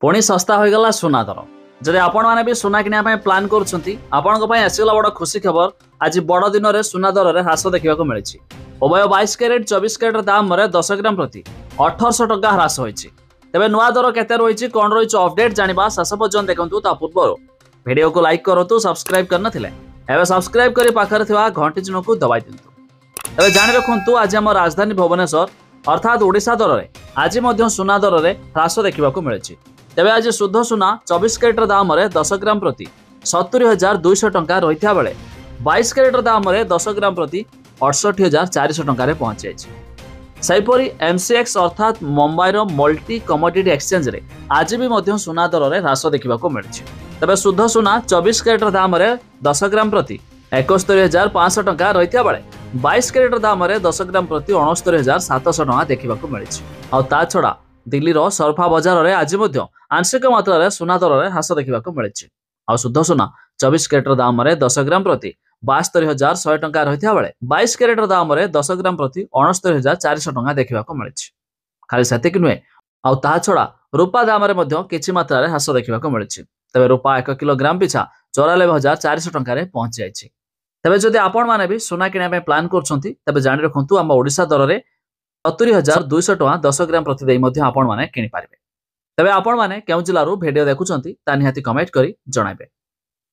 पुणी सस्ता होगला सुना दर जदि आपण मैंने भी सुना किना प्लान करगला बड़ खुशी खबर। आज बड़ दिन में सुना दर में ह्रास देखा मिली। उभय 22 कैरेट 24 कैरेट दाम में 10 ग्राम प्रति 1800 टंका ह्रास होती। तेज नुआ दर केते रही कौन रही अपडेट जाना शेष पर्यटन देखूँ। ता पूर्व वीडियो को लाइक करूँ, सब्सक्राइब करना सब्सक्राइब कर पाखे घंटी चिन्ह को दबाई दिंतु। तेज जाणी रखु आज आम राजधानी भुवनेश्वर अर्थात ओडिशा दर में आज सुना दर में ह्रास देखा मिली। तेज आज शुद्ध सुना 24 कैरेट दाम में 10 ग्राम प्रति 70,200 टंका रही बेले 22 कैरेट दाम में 10 ग्राम प्रति 68,400 टंका पहुंची जाइए। सेहीपरि एमसीएक्स अर्थात मुंबईर मल्टी कमोडिटी एक्सचेंज रे आज भी सुना दर में ह्रास देखा मिली। तेज शुद्ध सुना 24 कैरेट दाम में 10 ग्राम प्रति 71,500 टंका रही बेले 22 कैरेट दाम में 10 ग्राम प्रति 69,700 टंका देखा मिली। आ छड़ा दिल्लीर सरफा बजार में आज आंशिक मात्रा सुना दर में ह्रास देखा मिली। आ शुद्ध सुना 24 कैरेट दाम में 10 ग्राम प्रति 72,100 टंका रही बेले 22 कैरेट दाम में 10 ग्राम प्रति 69,400 टंका देखा मिली। खाली सेतिक नुहे आ छड़ा रूपा दाम में किछि मात्रा ह्रास देखा मिली। तेज रूपा 1 किलोग्राम पिछा 94,400 टंका पहुंची जाइए। तेज जदि आपण मैंने भी सुना किना प्लान कर जाणी रखु आम ओडिशा दर में 70,200 टंका 10 ग्राम प्रति आपण मैंने किनिपारे। तेज आपण मैंने केउ जिलू भिडियो देखुं निहाती कमेंट करी जणाइबे।